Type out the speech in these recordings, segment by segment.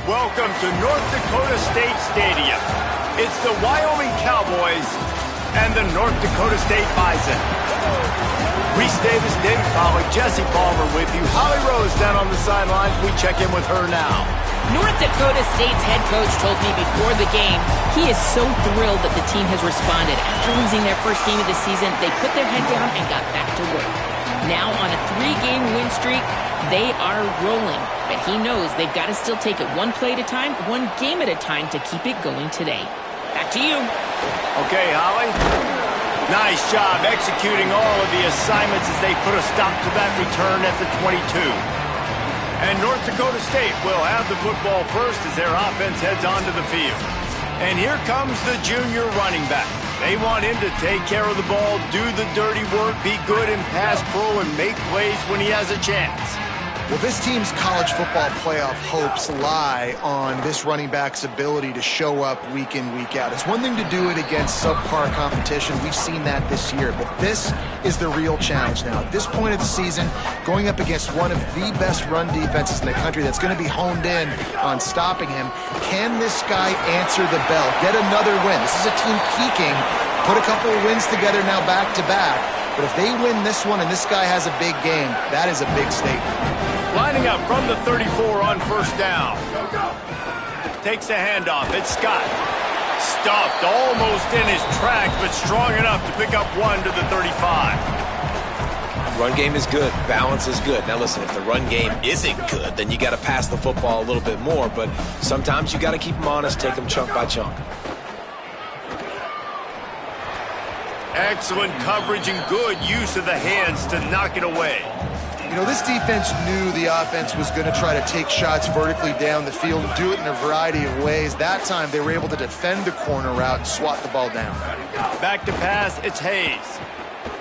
Welcome to North Dakota State Stadium. It's the Wyoming Cowboys and the North Dakota State Bison. Reese Davis, David Pollack, Jesse Palmer with you. Holly Rose down on the sidelines. We check in with her now. North Dakota State's head coach told me before the game he is so thrilled that the team has responded. After losing their first game of the season, they put their head down and got back to work. Now on a 3-game win streak, they are rolling. But he knows they've got to still take it one play at a time, one game at a time to keep it going today. Back to you. Okay, Holly. Nice job executing all of the assignments as they put a stop to that return at the 22. And North Dakota State will have the football first as their offense heads onto the field. And here comes the junior running back. They want him to take care of the ball, do the dirty work, be good in pass pro, and make plays when he has a chance. Well, this team's college football playoff hopes lie on this running back's ability to show up week in, week out. It's one thing to do it against subpar competition. We've seen that this year. But this is the real challenge now. At this point of the season, going up against one of the best run defenses in the country that's going to be honed in on stopping him, can this guy answer the bell? Get another win. This is a team peaking. Put a couple of wins together now back-to-back. But if they win this one and this guy has a big game, that is a big statement. Lining up from the 34 on first down. Takes the handoff. It's Scott. Stuffed almost in his tracks, but strong enough to pick up one to the 35. Run game is good. Balance is good. Now listen, if the run game isn't good, then you got to pass the football a little bit more. But sometimes you got to keep them honest, take them chunk by chunk. Excellent coverage and good use of the hands to knock it away. You know, this defense knew the offense was going to try to take shots vertically down the field and do it in a variety of ways. That time, they were able to defend the corner route and swat the ball down. Back to pass, it's Hayes.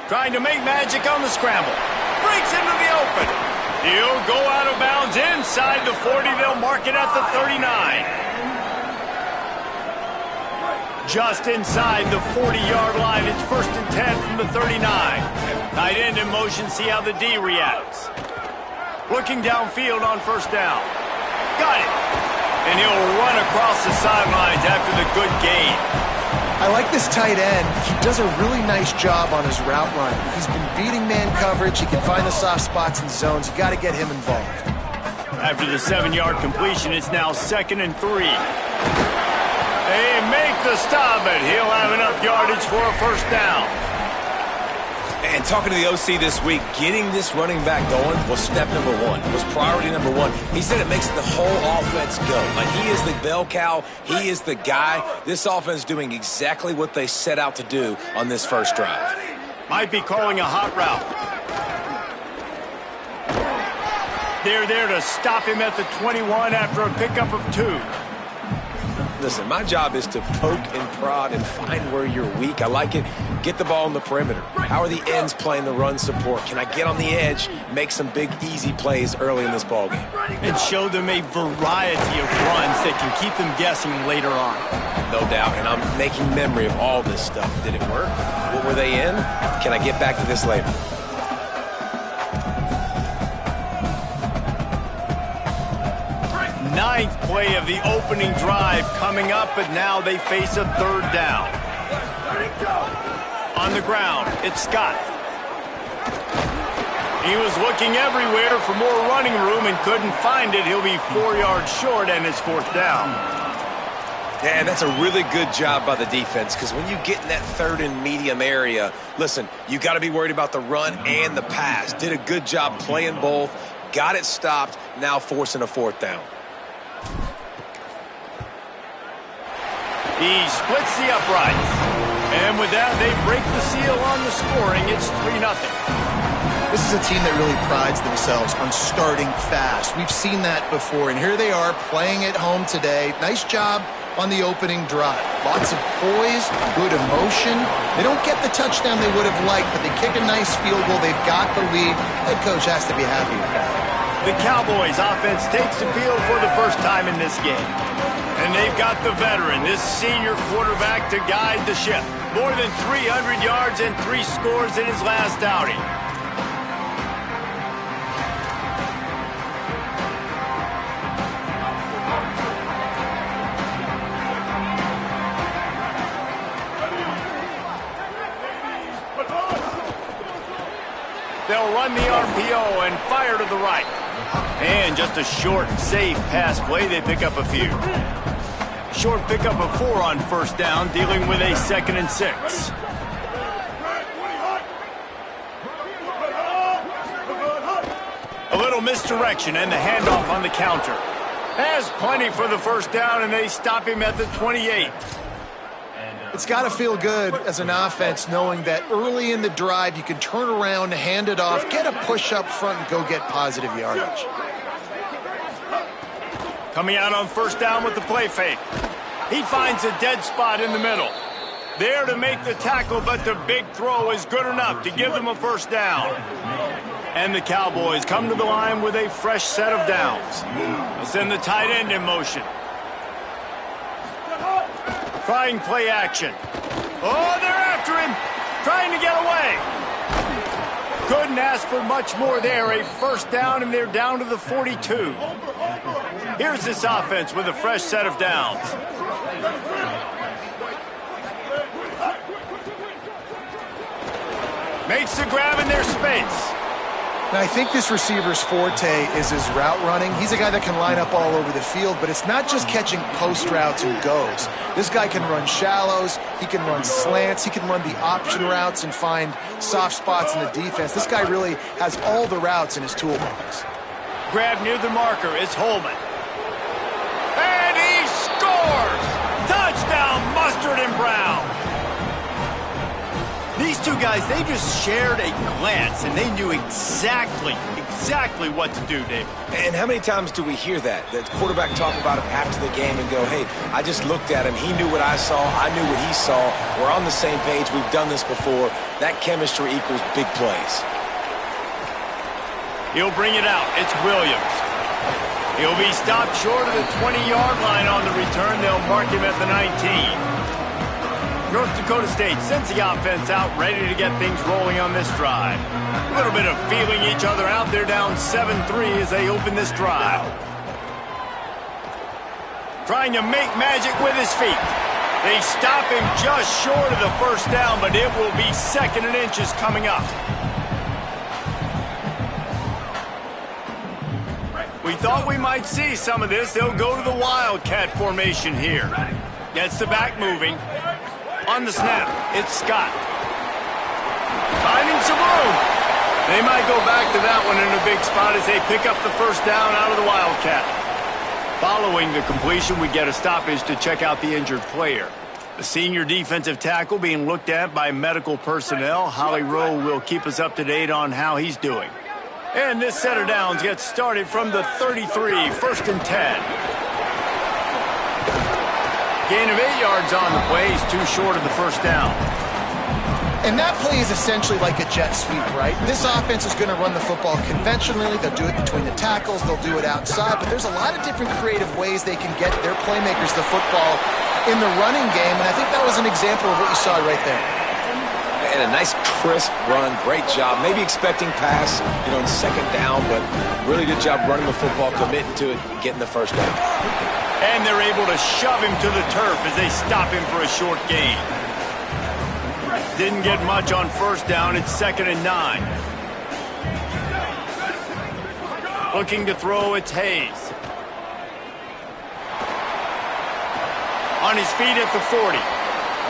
Trying to make magic on the scramble. Breaks into the open. He'll go out of bounds inside the 40. They'll mark it at the 39. Just inside the 40-yard line. It's 1st and 10 from the 39. Tight end in motion, see how the D reacts. Looking downfield on first down. Got it. And he'll run across the sidelines after the good gain. I like this tight end. He does a really nice job on his route run. He's been beating man coverage. He can find the soft spots and zones. You got to get him involved. After the 7-yard completion, it's now 2nd and 3. They make the stop, but he'll have enough yardage for a first down. And talking to the OC this week, getting this running back going was step number one, was priority number one. He said it makes the whole offense go. Like, he is the bell cow. He is the guy. This offense doing exactly what they set out to do on this first drive. Might be calling a hot route. They're there to stop him at the 21 after a pickup of 2. Listen, my job is to poke and prod and find where you're weak. I like it. Get the ball on the perimeter. How are the ends playing the run support? Can I get on the edge, make some big, easy plays early in this ballgame? And show them a variety of runs that can keep them guessing later on. No doubt, and I'm making memory of all this stuff. Did it work? What were they in? Can I get back to this later? Ninth play of the opening drive coming up, but now they face a 3rd down. On the ground, it's Scott. He was looking everywhere for more running room and couldn't find it. He'll be 4 yards short, and it's 4th down. Yeah, that's a really good job by the defense, because when you get in that 3rd and medium area, listen, you got to be worried about the run and the pass. Did a good job playing both, got it stopped, now forcing a 4th down. He splits the uprights. And with that, they break the seal on the scoring. It's 3-0. This is a team that really prides themselves on starting fast. We've seen that before, and here they are playing at home today. Nice job on the opening drive. Lots of poise, good emotion. They don't get the touchdown they would have liked, but they kick a nice field goal. They've got the lead. Head coach has to be happy with that. The Cowboys offense takes the field for the first time in this game. And they've got the veteran, this senior quarterback, to guide the ship. More than 300 yards and 3 scores in his last outing. They'll run the RPO and fire to the right. And just a short, safe pass play. They pick up a few. Short pickup of 4 on first down, dealing with a 2nd and 6. A little misdirection and the handoff on the counter. Has plenty for the first down, and they stop him at the 28. It's got to feel good as an offense knowing that early in the drive you can turn around, hand it off, get a push up front, and go get positive yardage. Coming out on first down with the play fake. He finds a dead spot in the middle. There to make the tackle, but the big throw is good enough to give them a first down. And the Cowboys come to the line with a fresh set of downs. They'll send the tight end in motion. Trying play action. Oh, they're after him. Trying to get away. Couldn't ask for much more there. A first down, and they're down to the 42. Here's this offense with a fresh set of downs. Makes the grab in their space. Now, I think this receiver's forte is his route running. He's a guy that can line up all over the field, but it's not just catching post routes and goes. This guy can run shallows, he can run slants, he can run the option routes and find soft spots in the defense. This guy really has all the routes in his toolbox. Grab near the marker, it's Holman. And he scores! Touchdown, Mustard and Brown! These two guys, they just shared a glance, and they knew exactly what to do, Dave. And how many times do we hear that? The quarterback talk about it after the game and go, hey, I just looked at him. He knew what I saw. I knew what he saw. We're on the same page. We've done this before. That chemistry equals big plays. He'll bring it out. It's Williams. He'll be stopped short of the 20-yard line on the return. They'll mark him at the 19. North Dakota State sends the offense out, ready to get things rolling on this drive. A little bit of feeling each other out. They're down 7-3 as they open this drive. Trying to make magic with his feet. They stop him just short of the first down, but it will be 2nd and inches coming up. We thought we might see some of this. They'll go to the Wildcat formation here. Gets the back moving. On the snap, it's Scott. Finding some room. They might go back to that one in a big spot as they pick up the first down out of the Wildcat. Following the completion, we get a stoppage to check out the injured player. The senior defensive tackle being looked at by medical personnel. Holly Rowe will keep us up to date on how he's doing. And this set of downs gets started from the 33, 1st and 10. Gain of 8 yards on the play. He's too short of the first down. And that play is essentially like a jet sweep, right? This offense is going to run the football conventionally. They'll do it between the tackles. They'll do it outside. But there's a lot of different creative ways they can get their playmakers the football in the running game. And I think that was an example of what you saw right there. And a nice, crisp run. Great job. Maybe expecting pass, in 2nd down, but really good job running the football, committing to it, getting the first down. And they're able to shove him to the turf as they stop him for a short gain. Didn't get much on first down. It's 2nd and 9. Looking to throw, it's Hayes. On his feet at the 40.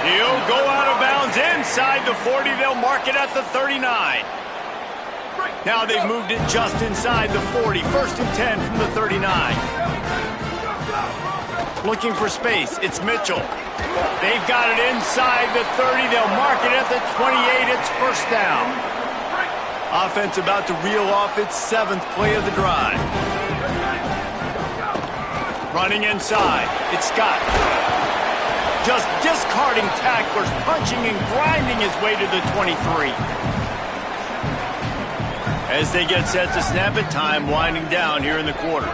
He'll go out of bounds inside the 40. They'll mark it at the 39. Now they've moved it just inside the 40. 1st and 10 from the 39. Looking for space. It's Mitchell. They've got it inside the 30. They'll mark it at the 28. It's first down. Offense about to reel off its 7th play of the drive. Running inside. It's Scott. Just discarding tacklers, punching and grinding his way to the 23. As they get set to snap it, time winding down here in the quarter.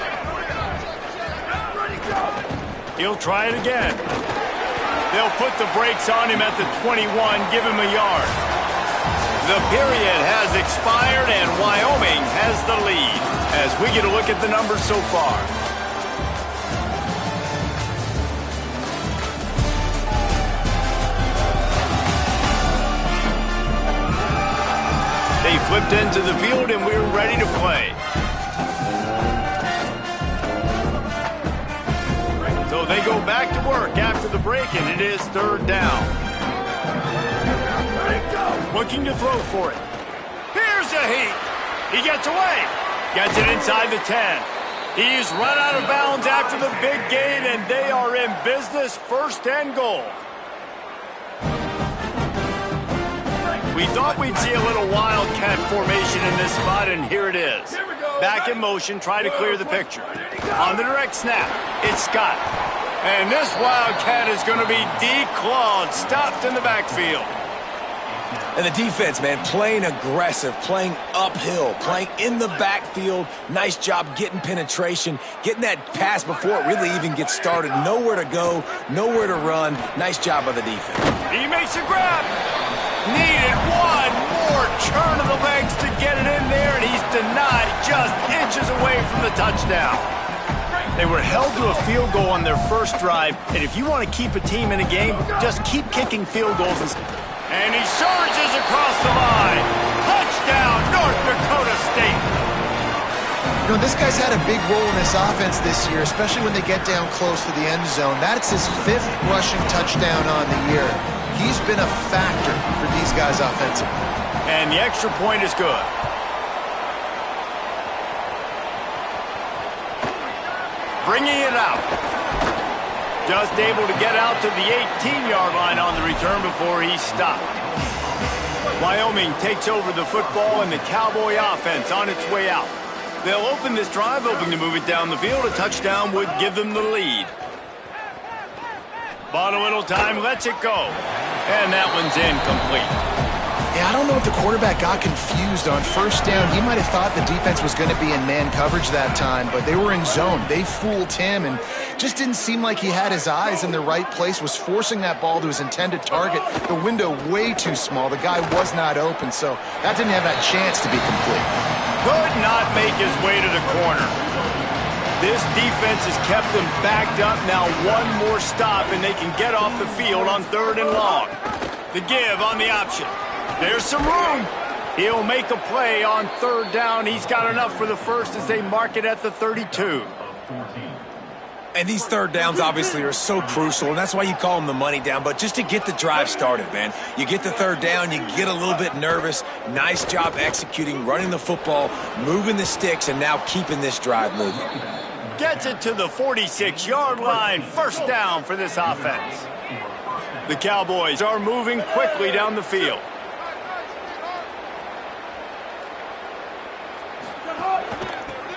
He'll try it again. They'll put the brakes on him at the 21, give him a yard. The period has expired, and Wyoming has the lead as we get a look at the numbers so far. They flipped into the field, and we're ready to play. So they go back to work after the break, and it is third down. Looking to throw for it. Here's a heat. He gets away. Gets it inside the 10. He's run out of bounds after the big gain, and they are in business, first and goal. We thought we'd see a little wildcat formation in this spot, and here it is. Back in motion, try to clear the picture. On the direct snap, it's Scott. And this wildcat is going to be declawed, stopped in the backfield. And the defense, man, playing aggressive, playing uphill, playing in the backfield. Nice job getting penetration, getting that pass before it really even gets started. Nowhere to go, nowhere to run. Nice job by the defense. He makes a grab. Needed one more turn of the legs to get it in there, and he's denied just inches away from the touchdown. They were held to a field goal on their first drive, and if you want to keep a team in a game, just keep kicking field goals. And he surges across the line. Touchdown, North Dakota State. You know, this guy's had a big role in this offense this year, especially when they get down close to the end zone. That's his 5th rushing touchdown on the year. He's been a factor for these guys offensively. And the extra point is good. Bringing it out. Just able to get out to the 18-yard line on the return before he stopped. Wyoming takes over the football, and the Cowboy offense on its way out. They'll open this drive, hoping to move it down the field. A touchdown would give them the lead. Bought a little time, lets it go. And that one's incomplete. Yeah, I don't know if the quarterback got confused on first down. He might have thought the defense was going to be in man coverage that time, but they were in zone. They fooled him and just didn't seem like he had his eyes in the right place, was forcing that ball to his intended target. The window way too small. The guy was not open, so that didn't have that chance to be complete. Could not make his way to the corner. This defense has kept them backed up. Now one more stop, and they can get off the field on 3rd and long. The give on the option. There's some room. He'll make a play on 3rd down. He's got enough for the first as they mark it at the 32. And these 3rd downs obviously are so crucial, and that's why you call them the money down. But just to get the drive started, man, you get the 3rd down, you get a little bit nervous. Nice job executing, running the football, moving the sticks, and now keeping this drive moving. Gets it to the 46-yard line. First down for this offense. The Cowboys are moving quickly down the field.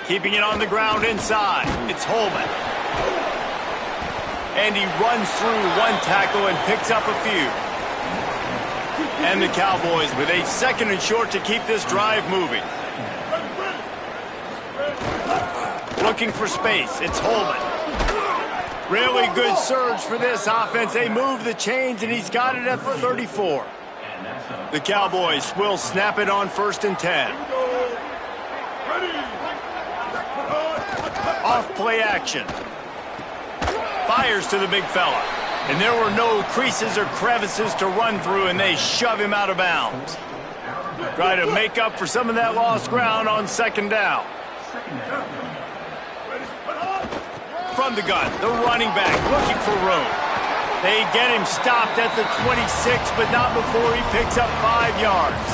Keeping it on the ground inside. It's Holman. And he runs through one tackle and picks up a few. And the Cowboys with a 2nd and short to keep this drive moving. Looking for space. It's Holman. Really good surge for this offense. They move the chains, and he's got it at the 34. The Cowboys will snap it on 1st and 10. Off play action. Fires to the big fella. And there were no creases or crevices to run through, and they shove him out of bounds. Try to make up for some of that lost ground on 2nd down. From the gun, the running back looking for room. They get him stopped at the 26, but not before he picks up 5 yards.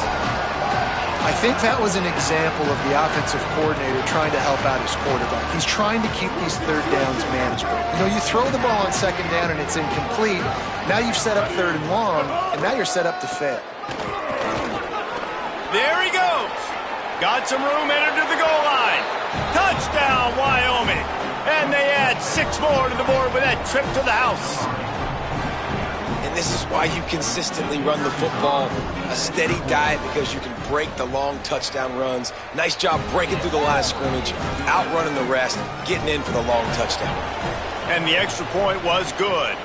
I think that was an example of the offensive coordinator trying to help out his quarterback. He's trying to keep these 3rd downs manageable. You know, you throw the ball on 2nd down and it's incomplete. Now you've set up 3rd and long, and now you're set up to fail. There he goes. Got some room, entered to the goal line. Touchdown, Wyoming. And they add 6 more to the board with that trip to the house. And this is why you consistently run the football, a steady diet, because you can break the long touchdown runs. Nice job breaking through the line of scrimmage, outrunning the rest, getting in for the long touchdown. And the extra point was good.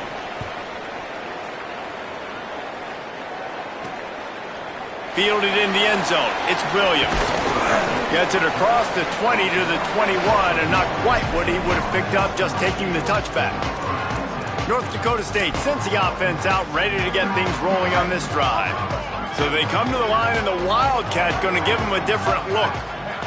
Fielded in the end zone. It's Williams. Gets it across the 20 to the 21, and not quite what he would have picked up just taking the touchback. North Dakota State sends the offense out, ready to get things rolling on this drive. So they come to the line, and the Wildcat going to give them a different look.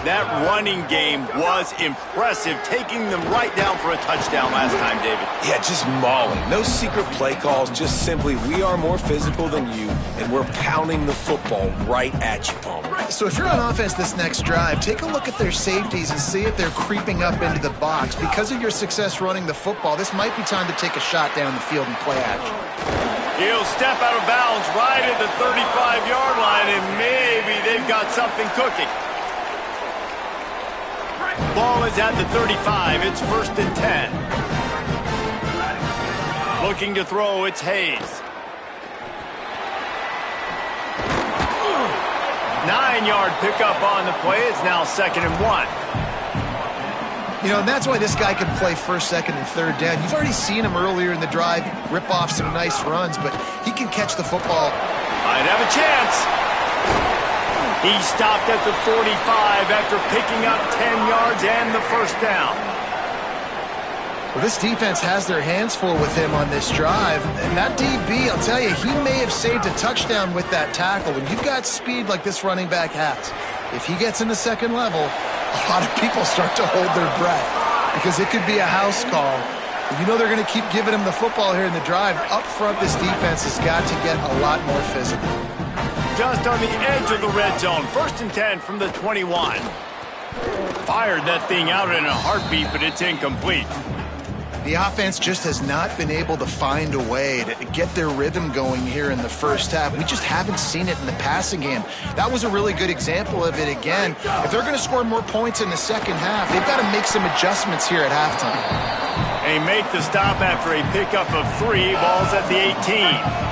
That running game was impressive, taking them right down for a touchdown last time, David. Yeah, just mauling. No secret play calls, just simply we are more physical than you, and we're pounding the football right at you, Palmer. So if you're on offense this next drive, take a look at their safeties and see if they're creeping up into the box. Because of your success running the football, this might be time to take a shot down the field and play action. He'll step out of bounds right at the 35-yard line, and maybe they've got something cooking. Ball is at the 35. It's 1st and 10. Looking to throw, it's Hayes. 9-yard pickup on the play. It's now 2nd and 1. You know, and that's why this guy can play 1st, 2nd, and 3rd down. You've already seen him earlier in the drive rip off some nice runs, but he can catch the football. Might have a chance. He stopped at the 45 after picking up 10 yards and the 1st down. Well, this defense has their hands full with him on this drive. And that DB, I'll tell you, he may have saved a touchdown with that tackle. When you've got speed like this running back has, if he gets in the second level, a lot of people start to hold their breath because it could be a house call. You know they're going to keep giving him the football here in the drive. Up front, this defense has got to get a lot more physical. Just on the edge of the red zone. 1st and 10 from the 21. Fired that thing out in a heartbeat, but it's incomplete. The offense just has not been able to find a way to get their rhythm going here in the first half. We just haven't seen it in the passing game. That was a really good example of it again. If they're going to score more points in the second half, they've got to make some adjustments here at halftime. They make the stop after a pickup of 3. Ball's at the 18.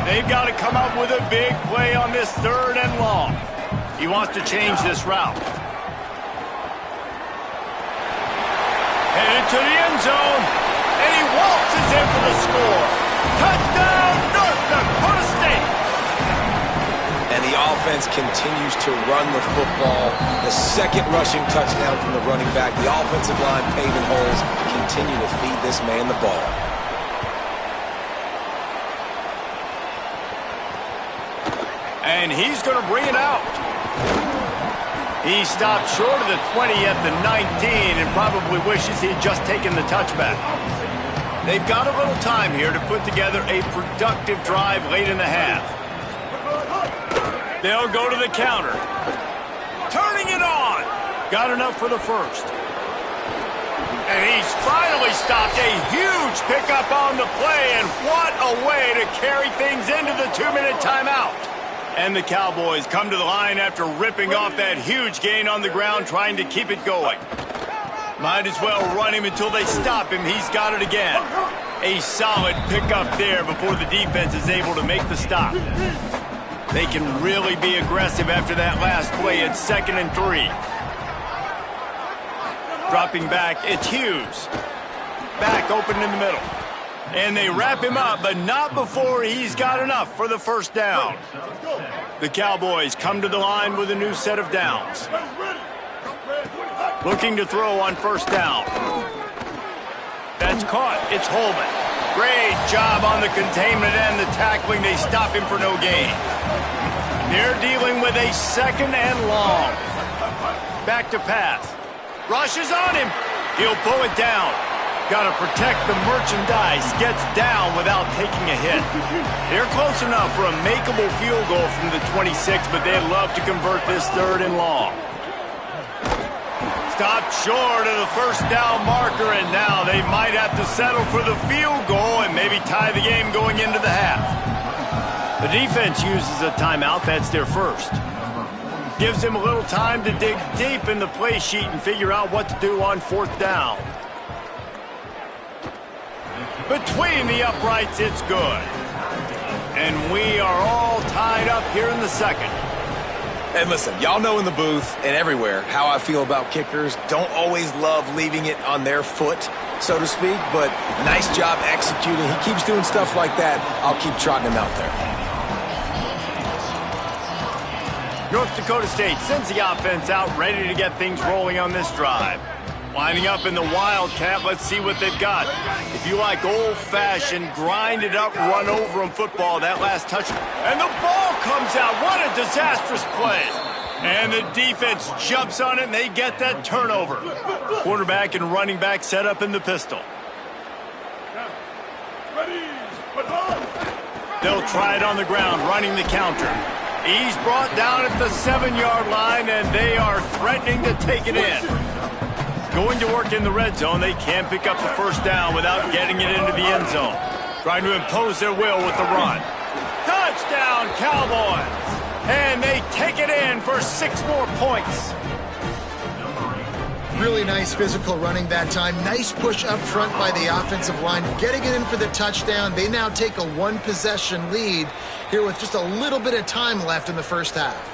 They've got to come up with a big play on this 3rd and long. He wants to change this route. Headed to the end zone, and he waltzes in for the score. Touchdown, North Dakota State! And the offense continues to run the football. The 2nd rushing touchdown from the running back. The offensive line paving holes. Continue to feed this man the ball. And he's going to bring it out. He stopped short of the 20 at the 19 and probably wishes he had just taken the touchback. They've got a little time here to put together a productive drive late in the half. They'll go to the counter. Turning it on. Got enough for the 1st. And he's finally stopped. A huge pickup on the play, and what a way to carry things into the 2-minute timeout. And the Cowboys come to the line after ripping off that huge gain on the ground, trying to keep it going. Might as well run him until they stop him. He's got it again. A solid pickup there before the defense is able to make the stop. They can really be aggressive after that last play. It's 2nd and 3. Dropping back, it's Hughes. Back open in the middle. And they wrap him up, but not before he's got enough for the 1st down. The Cowboys come to the line with a new set of downs. Looking to throw on 1st down. That's caught. It's Holman. Great job on the containment and the tackling. They stop him for no gain. They're dealing with a 2nd and long. Back to pass. Rush is on him. He'll pull it down. Got to protect the merchandise. Gets down without taking a hit. They're close enough for a makeable field goal from the 26, but they'd love to convert this 3rd and long. Stopped short of the 1st down marker, and now they might have to settle for the field goal and maybe tie the game going into the half. The defense uses a timeout. That's their 1st. Gives them a little time to dig deep in the play sheet and figure out what to do on 4th down. Between the uprights, it's good. And we are all tied up here in the 2nd. And listen, y'all know in the booth and everywhere how I feel about kickers. Don't always love leaving it on their foot, so to speak, but nice job executing. He keeps doing stuff like that. I'll keep trotting him out there. North Dakota State sends the offense out, ready to get things rolling on this drive. Lining up in the Wildcat, let's see what they've got. If you like old-fashioned, grind-it-up, run-over-'em football, that last touch. And the ball comes out. What a disastrous play. And the defense jumps on it, and they get that turnover. Quarterback and running back set up in the pistol. They'll try it on the ground, running the counter. He's brought down at the 7-yard line, and they are threatening to take it in. Going to work in the red zone, they can't pick up the first down without getting it into the end zone. Trying to impose their will with the run. Touchdown, Cowboys! And they take it in for 6 more points. Really nice physical running that time. Nice push up front by the offensive line. Getting it in for the touchdown. They now take a 1-possession lead here with just a little bit of time left in the first half.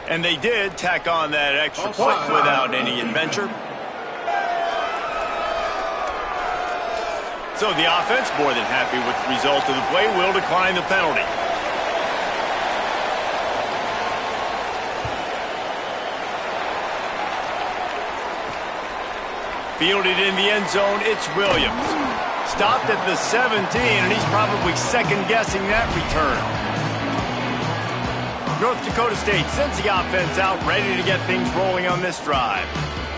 And they did tack on that extra point without any adventure. So the offense, more than happy with the result of the play, will decline the penalty. Fielded in the end zone, it's Williams. Stopped at the 17, and he's probably second-guessing that return. North Dakota State sends the offense out, ready to get things rolling on this drive.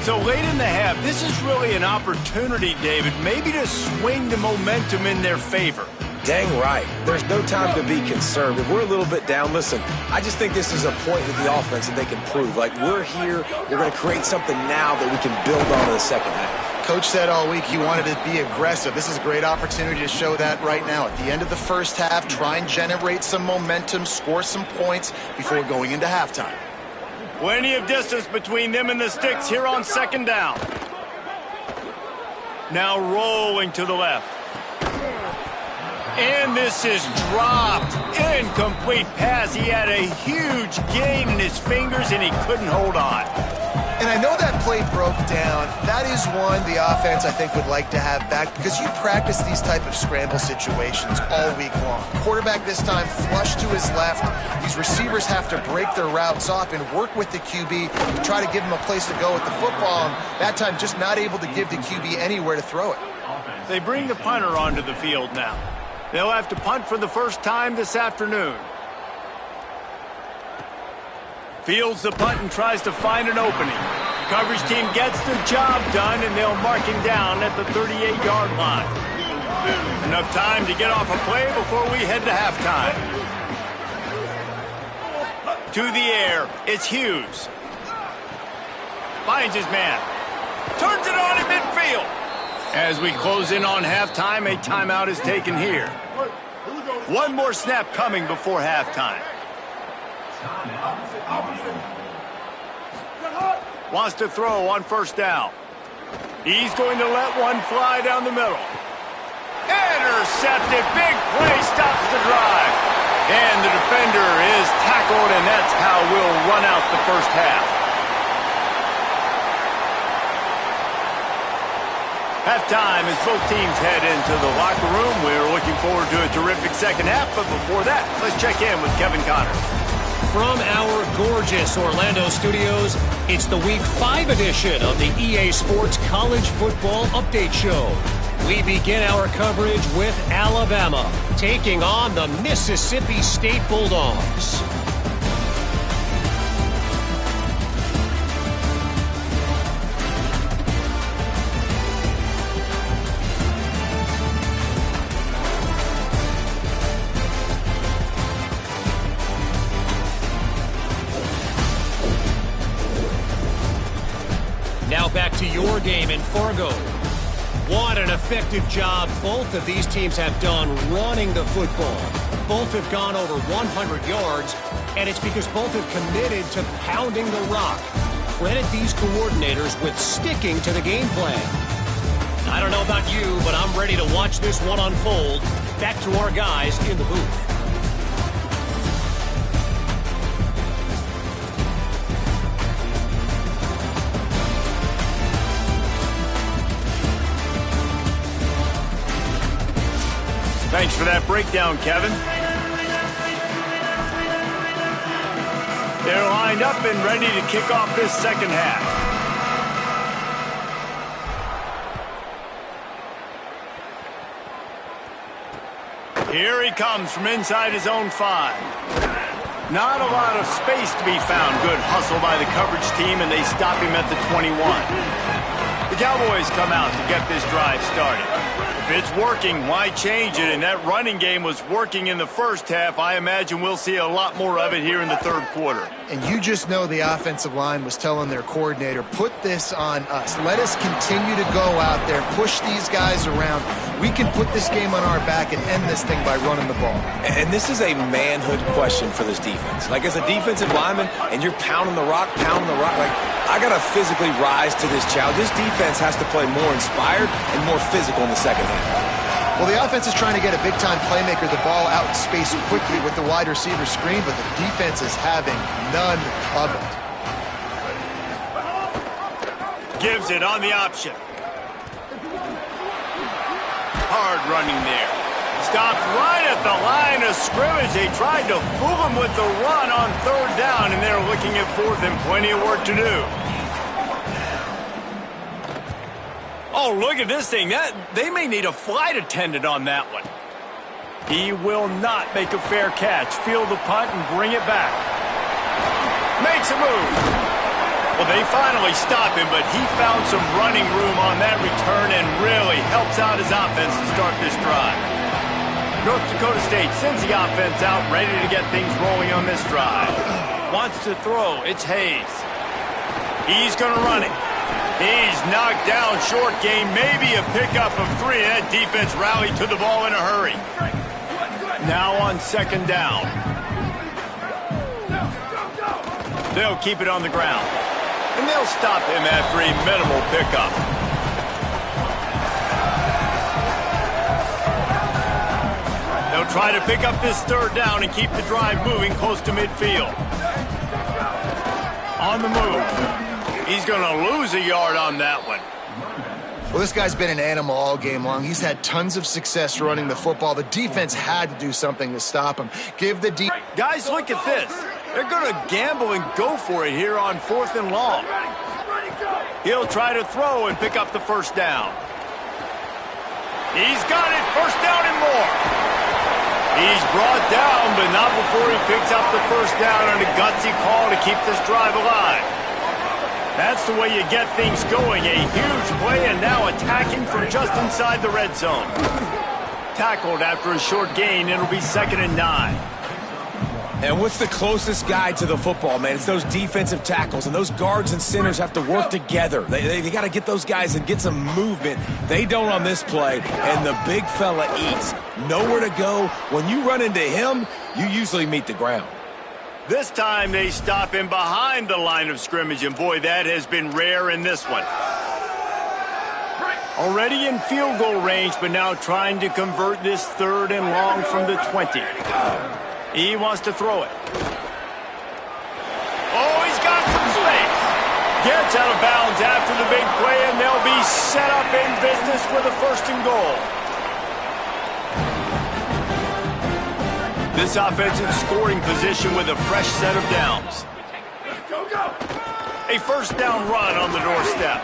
So late in the half, this is really an opportunity, David, maybe to swing the momentum in their favor. Dang right. There's no time to be concerned. If we're a little bit down, listen, I just think this is a point with the offense that they can prove. Like, we're here, we're going to create something now that we can build on in the second half. Coach said all week he wanted to be aggressive. This is a great opportunity to show that right now. At the end of the first half, try and generate some momentum, score some points before going into halftime. Plenty of distance between them and the sticks here on second down. Now rolling to the left. And this is dropped. Incomplete pass. He had a huge gain in his fingers, and he couldn't hold on. And I know that play broke down. That is one the offense, I think, would like to have back because you practice these type of scramble situations all week long. Quarterback this time flush to his left. These receivers have to break their routes off and work with the QB to try to give him a place to go with the football. And that time just not able to give the QB anywhere to throw it. They bring the punter onto the field now. They'll have to punt for the first time this afternoon. Fields the punt and tries to find an opening. Coverage team gets the job done, and they'll mark him down at the 38-yard line. Enough time to get off a play before we head to halftime. To the air, it's Hughes. Finds his man. Turns it on in midfield. As we close in on halftime, a timeout is taken here. One more snap coming before halftime. Wants to throw on first down. He's going to let one fly down the middle. Intercepted. Big play stops the drive. And the defender is tackled, and that's how we'll run out the first half. Halftime as both teams head into the locker room. We're looking forward to a terrific second half, but before that, let's check in with Kevin Connors. From our gorgeous Orlando studios, it's the Week 5 edition of the EA Sports College Football Update Show. We begin our coverage with Alabama taking on the Mississippi State Bulldogs. Now back to your game in Fargo. What an effective job both of these teams have done running the football. Both have gone over 100 yards, and it's because both have committed to pounding the rock. Credit these coordinators with sticking to the game plan. I don't know about you, but I'm ready to watch this one unfold. Back to our guys in the booth. Thanks for that breakdown, Kevin. They're lined up and ready to kick off this second half. Here he comes from inside his own 5. Not a lot of space to be found. Good hustle by the coverage team, and they stop him at the 21. The Cowboys come out to get this drive started. If it's working, why change it? And that running game was working in the first half. I imagine we'll see a lot more of it here in the third quarter. And you just know the offensive line was telling their coordinator, put this on us. Let us continue to go out there, push these guys around. We can put this game on our back and end this thing by running the ball. And this is a manhood question for this defense. Like, as a defensive lineman, and you're pounding the rock, like, I got to physically rise to this challenge. This defense has to play more inspired and more physical in the second half. Well, the offense is trying to get a big-time playmaker the ball out in space quickly with the wide receiver screen, but the defense is having none of it. Gives it on the option. Hard running there. Stopped right at the line of scrimmage. They tried to fool him with the run on third down, and they're looking at fourth and plenty of work to do. Oh, look at this thing. They may need a flight attendant on that one. He will not make a fair catch. Field the punt and bring it back. Makes a move. Well, they finally stop him, but he found some running room on that return and really helps out his offense to start this drive. North Dakota State sends the offense out, ready to get things rolling on this drive. Wants to throw. It's Hayes. He's going to run it. He's knocked down, short game, maybe a pickup of 3. That defense rallied to the ball in a hurry. Now on second down. They'll keep it on the ground. And they'll stop him after a minimal pickup. They'll try to pick up this third down and keep the drive moving close to midfield. On the move. He's going to lose a yard on that one. Well, this guy's been an animal all game long. He's had tons of success running the football. The defense had to do something to stop him. Guys, look at this. They're going to gamble and go for it here on 4th and long. He'll try to throw and pick up the first down. He's got it. First down and more. He's brought down, but not before he picks up the first down on a gutsy call to keep this drive alive. That's the way you get things going. A huge play and now attacking from just inside the red zone. Tackled after a short gain. It'll be 2nd and 9. And what's the closest guy to the football, man? It's those defensive tackles, and those guards and centers have to work together. They got to get those guys and get some movement. They don't on this play, and the big fella eats. Nowhere to go. When you run into him, you usually meet the ground. This time they stop him behind the line of scrimmage, and boy, that has been rare in this one. Already in field goal range, but now trying to convert this 3rd and long from the 20. He wants to throw it. Oh, he's got some space. Gets out of bounds after the big play, and they'll be set up in business with a 1st and goal. This offensive scoring position with a fresh set of downs. A first down run on the doorstep.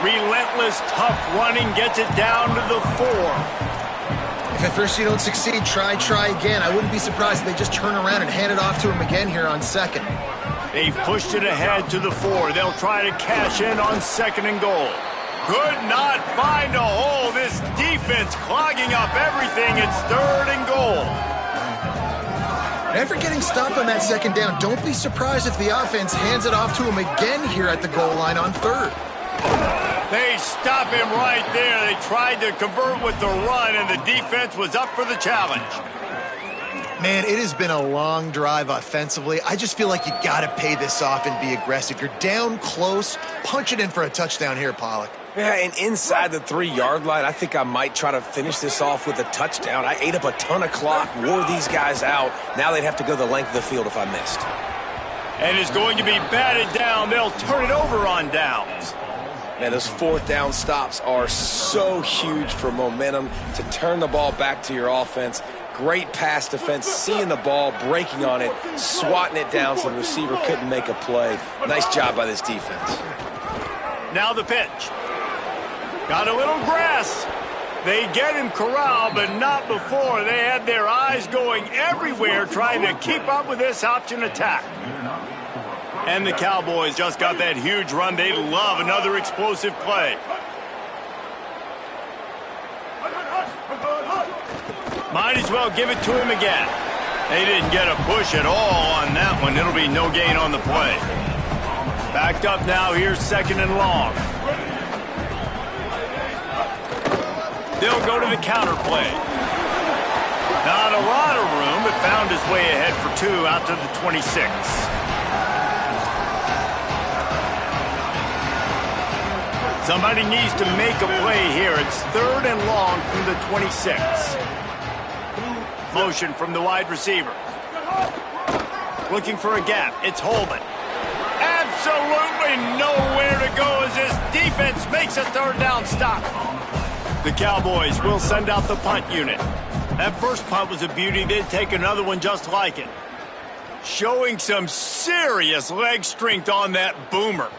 Relentless, tough running gets it down to the 4. If at first you don't succeed, try again. I wouldn't be surprised if they just turn around and hand it off to him again here on 2nd. They've pushed it ahead to the 4. They'll try to cash in on 2nd and goal. Could not find a hole. This defense clogging up everything. It's 3rd and goal. After getting stopped on that 2nd down, don't be surprised if the offense hands it off to him again here at the goal line on 3rd. They stop him right there. They tried to convert with the run, and the defense was up for the challenge. Man, it has been a long drive offensively. I just feel like you got to pay this off and be aggressive. You're down close. Punch it in for a touchdown here, Pollock. Yeah, and inside the 3-yard line, I think I might try to finish this off with a touchdown. I ate up a ton of clock, wore these guys out. Now they'd have to go the length of the field if I missed. And it's going to be batted down. They'll turn it over on downs. Man, those 4th down stops are so huge for momentum to turn the ball back to your offense. Great pass defense, seeing the ball, breaking on it, swatting it down so the receiver couldn't make a play. Nice job by this defense. Now the pitch. Got a little grass. They get him corralled, but not before. They had their eyes going everywhere trying to keep up with this option attack. And the Cowboys just got that huge run. They love another explosive play. Might as well give it to him again. They didn't get a push at all on that one. It'll be no gain on the play. Backed up now. Here's 2nd and long. They'll go to the counter play. Not a lot of room, but found his way ahead for 2 out to the 26. Somebody needs to make a play here. It's 3rd and long from the 26. Motion from the wide receiver. Looking for a gap. It's Holman. Absolutely nowhere to go as this defense makes a 3rd down stop. The Cowboys will send out the punt unit. That first punt was a beauty. They'd take another one just like it. Showing some serious leg strength on that boomer.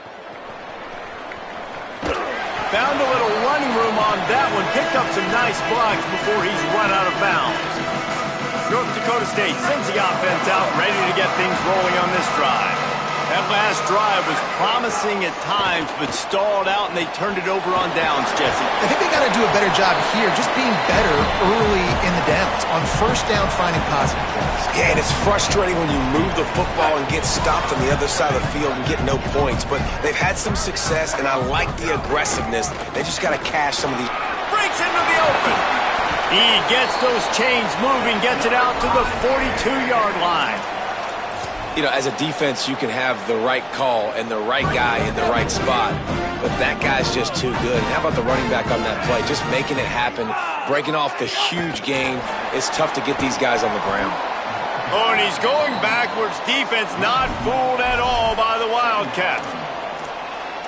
Found a little running room on that one. Picked up some nice blocks before he's run out of bounds. North Dakota State sends the offense out, ready to get things rolling on this drive. That last drive was promising at times, but stalled out, and they turned it over on downs, Jesse. I think they got to do a better job here, just being better early in the downs. On 1st down, finding positive plays. Yeah, and it's frustrating when you move the football and get stopped on the other side of the field and get no points. But they've had some success, and I like the aggressiveness. They just got to cash some of these. Breaks into the open. He gets those chains moving, gets it out to the 42-yard line. You know, as a defense, you can have the right call and the right guy in the right spot, but that guy's just too good. And how about the running back on that play? Just making it happen, breaking off the huge gain. It's tough to get these guys on the ground. Oh, and he's going backwards. Defense not fooled at all by the Wildcats.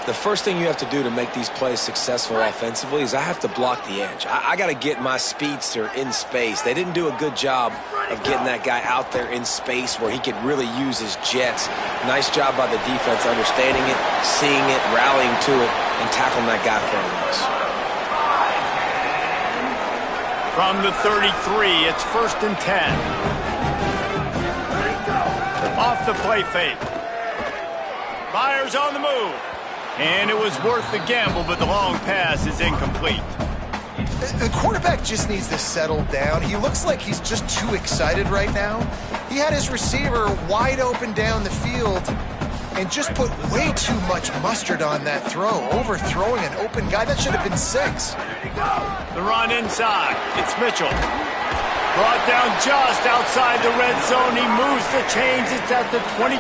The first thing you have to do to make these plays successful offensively is I have to block the edge. I got to get my speedster in space. They didn't do a good job of getting that guy out there in space where he could really use his jets. Nice job by the defense understanding it, seeing it, rallying to it, and tackling that guy for a loss. From the 33, it's 1st and 10. Off the play fake. Myers on the move. And it was worth the gamble, but the long pass is incomplete. The quarterback just needs to settle down. He looks like he's just too excited right now. He had his receiver wide open down the field and just put way too much mustard on that throw, overthrowing an open guy. That should have been 6. The run inside. It's Mitchell. Brought down just outside the red zone. He moves the chains. It's at the 22.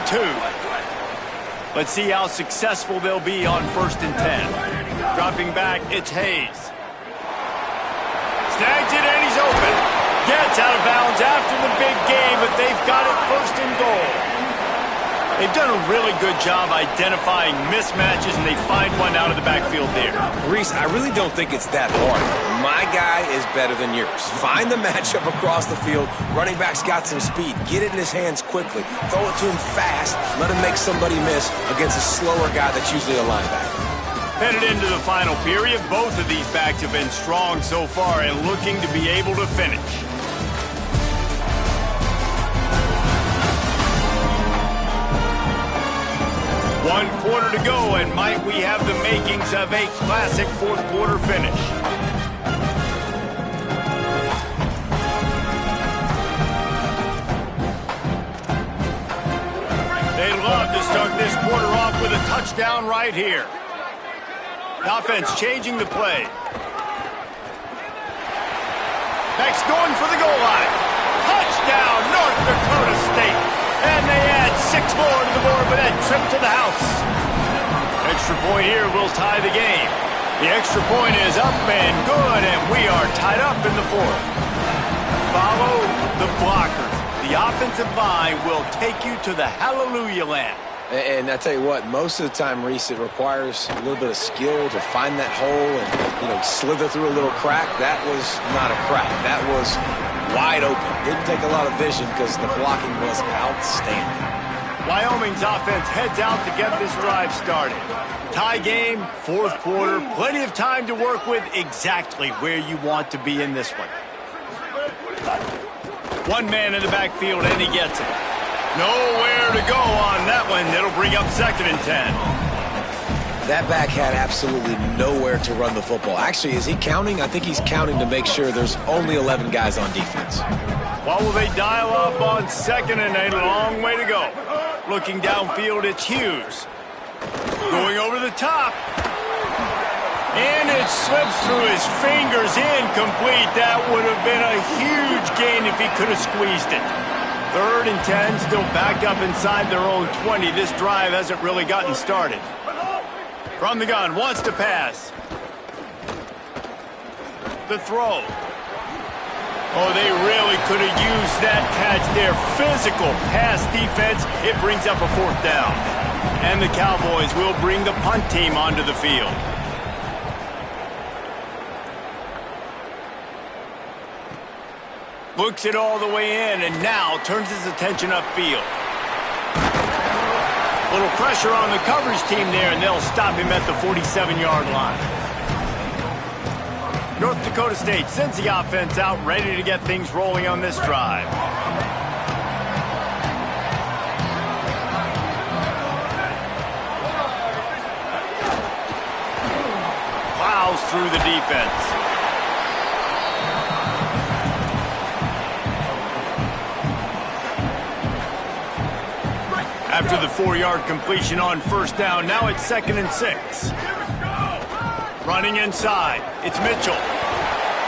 Let's see how successful they'll be on 1st and 10. Dropping back, it's Hayes. Snags it and he's open. Gets out of bounds after the big game, but they've got it 1st and goal. They've done a really good job identifying mismatches, and they find one out of the backfield there. Reese, I really don't think it's that hard. My guy is better than yours. Find the matchup across the field. Running back's got some speed. Get it in his hands quickly. Throw it to him fast. Let him make somebody miss against a slower guy that's usually a linebacker. Headed into the final period, both of these backs have been strong so far and looking to be able to finish. One quarter to go, and might we have the makings of a classic fourth quarter finish. They'd love to start this quarter off with a touchdown right here. The offense changing the play. Next going for the goal line. Touchdown, North Dakota State. And they add 6 more to the board with that trip to the house. Extra point here will tie the game. The extra point is up and good, and we are tied up in the 4th. Follow the blockers. The offensive line will take you to the hallelujah land. And I tell you what, most of the time, Reese, it requires a little bit of skill to find that hole and, slither through a little crack. That was not a crack. That was wide open. Didn't take a lot of vision because the blocking was outstanding. Wyoming's offense heads out to get this drive started. Tie game, fourth quarter, plenty of time to work with, exactly where you want to be in this one. One man in the backfield, and he gets it. Nowhere to go on that one. It'll bring up 2nd and 10. That back had absolutely nowhere to run the football. Actually, is he counting? I think he's counting to make sure there's only 11 guys on defense. What will they dial up on 2nd and 8? A long way to go. Looking downfield, it's Hughes. Going over the top. And it slips through his fingers, incomplete. That would have been a huge gain if he could have squeezed it. 3rd and 10, still backed up inside their own 20. This drive hasn't really gotten started. From the gun, wants to pass. The throw. Oh, they really could have used that catch there. Physical pass defense. It brings up a 4th down. And the Cowboys will bring the punt team onto the field. Looks it all the way in, and now turns his attention upfield. Little pressure on the coverage team there, and they'll stop him at the 47-yard line. North Dakota State sends the offense out, ready to get things rolling on this drive. Plows through the defense. After the 4-yard completion on 1st down, now it's 2nd and 6. Running inside, it's Mitchell.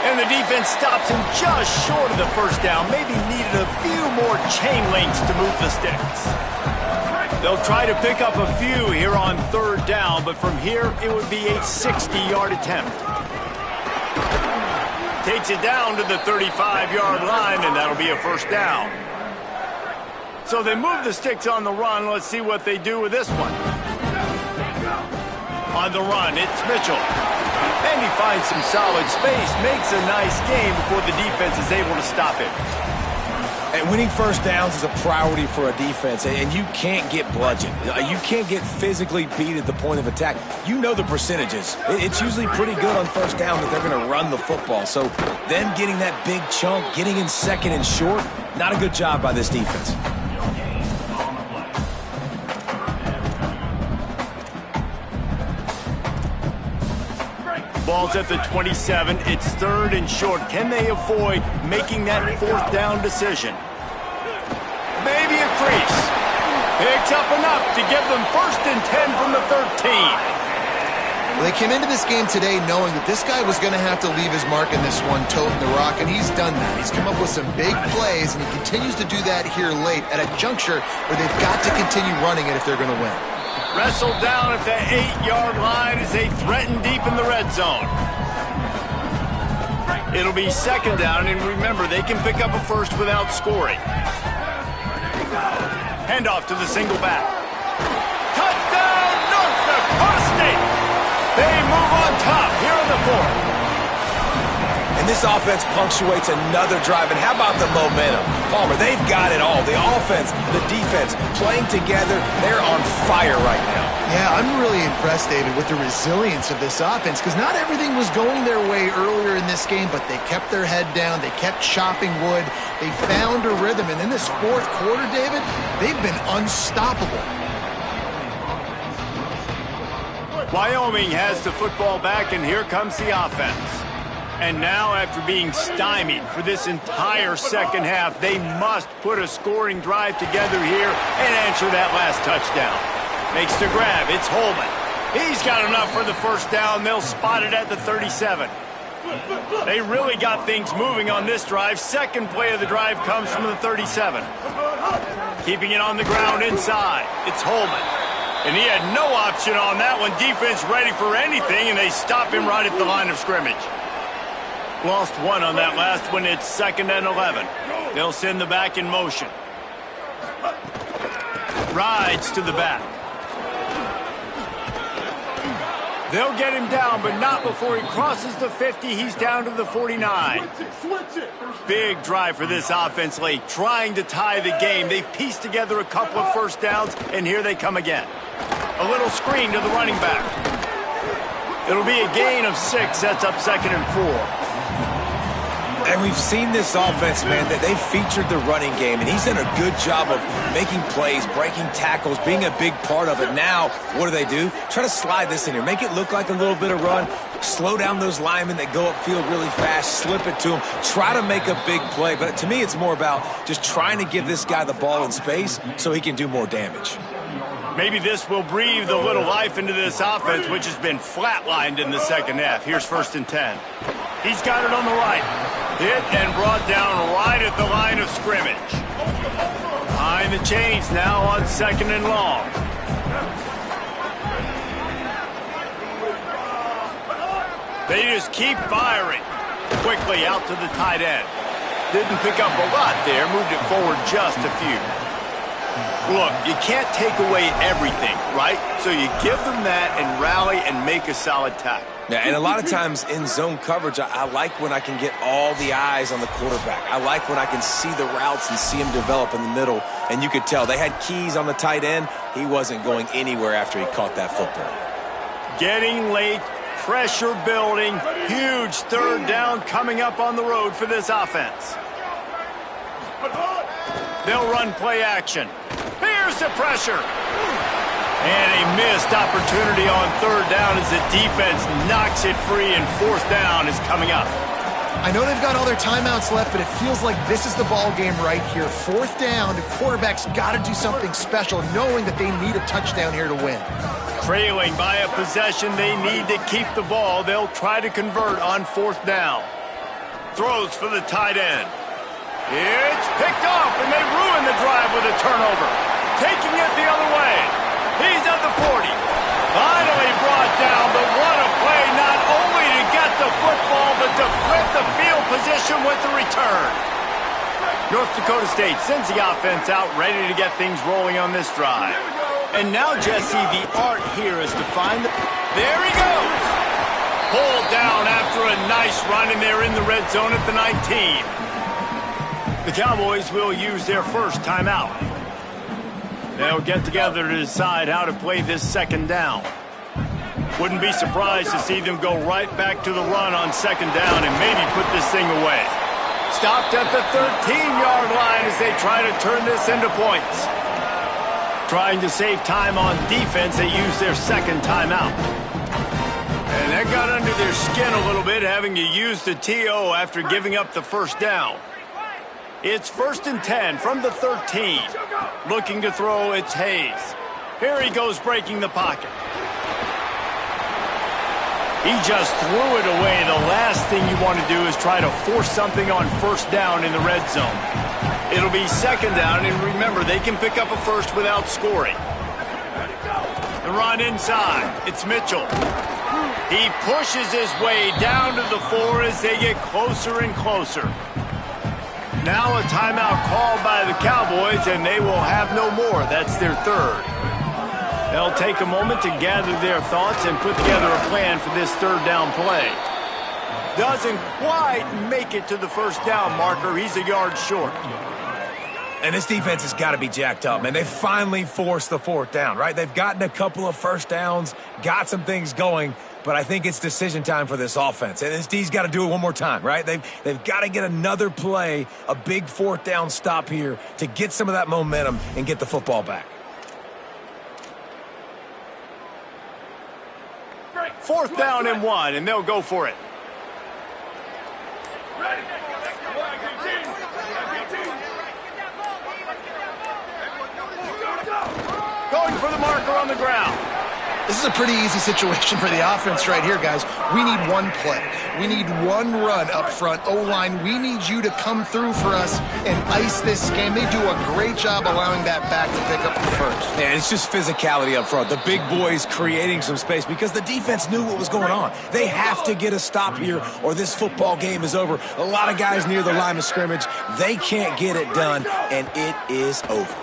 And the defense stops him just short of the 1st down. Maybe needed a few more chain links to move the sticks. They'll try to pick up a few here on 3rd down, but from here it would be a 60-yard attempt. Takes it down to the 35-yard line, and that'll be a 1st down. So they move the sticks on the run. Let's see what they do with this one. On the run, it's Mitchell. And he finds some solid space, makes a nice game before the defense is able to stop him. And winning 1st downs is a priority for a defense, and you can't get bludgeoned. You can't get physically beat at the point of attack. You know the percentages. It's usually pretty good on 1st down that they're going to run the football. So then getting that big chunk, getting in 2nd and short, not a good job by this defense. Ball's at the 27. It's 3rd and short. Can they avoid making that 4th down decision? Maybe a crease. Picks up enough to give them 1st and 10 from the 13. Well, they came into this game today knowing that this guy was going to have to leave his mark in this one, toting the rock, and he's done that. He's come up with some big plays, and he continues to do that here late at a juncture where they've got to continue running it if they're going to win. Wrestled down at the 8-yard line as they threaten deep in the red zone. It'll be 2nd down, and remember, they can pick up a 1st without scoring. Handoff to the single back. Touchdown, North Dakota State! They move on top here in the 4th. And this offense punctuates another drive. And how about the momentum? Palmer, they've got it all. The offense, the defense, playing together. They're on fire right now. Yeah, I'm really impressed, David, with the resilience of this offense, because not everything was going their way earlier in this game, but they kept their head down. They kept chopping wood. They found a rhythm. And in this 4th quarter, David, they've been unstoppable. Wyoming has the football back, and here comes the offense. And now, after being stymied for this entire 2nd half, they must put a scoring drive together here and answer that last touchdown. Makes the grab. It's Holman. He's got enough for the 1st down. They'll spot it at the 37. They really got things moving on this drive. 2nd play of the drive comes from the 37. Keeping it on the ground inside. It's Holman. And he had no option on that one. Defense ready for anything, and they stop him right at the line of scrimmage. Lost one on that last one. It's 2nd and 11. They'll send the back in motion. Rides to the back. They'll get him down, but not before he crosses the 50. He's down to the 49. Big drive for this offense late, trying to tie the game. They've pieced together a couple of first downs, and here they come again. A little screen to the running back. It'll be a gain of 6. That's up 2nd and 4. And we've seen this offense, man, that they've featured the running game, and he's done a good job of making plays, breaking tackles, being a big part of it. Now, what do? Try to slide this in here. Make it look like a little bit of run. Slow down those linemen that go upfield really fast. Slip it to them. Try to make a big play. But to me, it's more about just trying to give this guy the ball in space so he can do more damage. Maybe this will breathe a little life into this offense, which has been flatlined in the second half. Here's 1st and 10. He's got it on the right. Hit and brought down right at the line of scrimmage. Behind the chains now on 2nd and long. They just keep firing. Quickly out to the tight end. Didn't pick up a lot there, moved it forward just a few. Look, you can't take away everything, right? So you give them that and rally and make a solid tackle. Yeah, and a lot of times in zone coverage, I like when I can get all the eyes on the quarterback. I like when I can see the routes and see him develop in the middle. And you could tell they had keys on the tight end. He wasn't going anywhere after he caught that football. Getting late, pressure building, huge 3rd down coming up on the road for this offense. They'll run play action. Here's the pressure. And a missed opportunity on 3rd down as the defense knocks it free, and 4th down is coming up. I know they've got all their timeouts left, but it feels like this is the ball game right here. 4th down, the quarterback's got to do something special, knowing that they need a touchdown here to win. Trailing by a possession, they need to keep the ball. They'll try to convert on 4th down. Throws for the tight end. It's picked off, and they ruin the drive with a turnover. Taking it the other way. He's at the 40. Finally brought down, but what a play, not only to get the football, but to flip the field position with the return. North Dakota State sends the offense out, ready to get things rolling on this drive. And now, Jesse, the art here is to find the... There he goes! Pulled down after a nice run, and they're in the red zone at the 19. The Cowboys will use their first timeout. They'll get together to decide how to play this 2nd down. Wouldn't be surprised to see them go right back to the run on 2nd down and maybe put this thing away. Stopped at the 13-yard line as they try to turn this into points. Trying to save time on defense, they use their 2nd timeout. And that got under their skin a little bit, having to use the TO after giving up the 1st down. It's 1st and 10 from the 13. Looking to throw, it's Hayes. Here he goes breaking the pocket. He just threw it away. The last thing you want to do is try to force something on 1st down in the red zone. It'll be 2nd down, and remember, they can pick up a first without scoring. The run inside. It's Mitchell. He pushes his way down to the 4 as they get closer and closer. Now a timeout called by the Cowboys, and they will have no more. That's their 3rd. They'll take a moment to gather their thoughts and put together a plan for this 3rd down play. Doesn't quite make it to the 1st down marker. He's a yard short. And this defense has got to be jacked up, man. They finally forced the 4th down, right? They've gotten a couple of 1st downs, got some things going, but I think it's decision time for this offense. And this D's got to do it one more time, right? They've got to get another play, a big 4th down stop here to get some of that momentum and get the football back. 4th down and 1, and they'll go for it. Going for the marker on the ground. This is a pretty easy situation for the offense right here, guys. We need one play. We need one run up front. O-line, we need you to come through for us and ice this game. They do a great job allowing that back to pick up the first. Yeah, it's just physicality up front. The big boys creating some space because the defense knew what was going on. They have to get a stop here or this football game is over. A lot of guys near the line of scrimmage. They can't get it done, and it is over.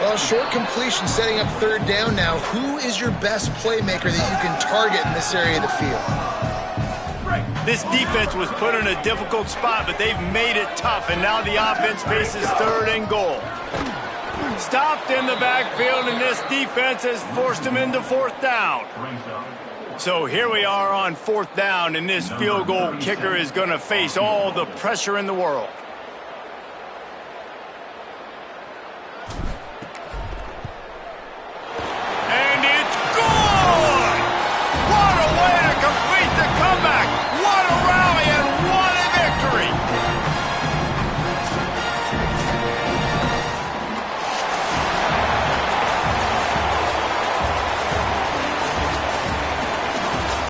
Well, short completion setting up third down now. Who is your best playmaker that you can target in this area of the field? This defense was put in a difficult spot, but they've made it tough, and now the offense faces third and goal. Stopped in the backfield, and this defense has forced him into fourth down. So here we are on fourth down, and this field goal kicker is going to face all the pressure in the world.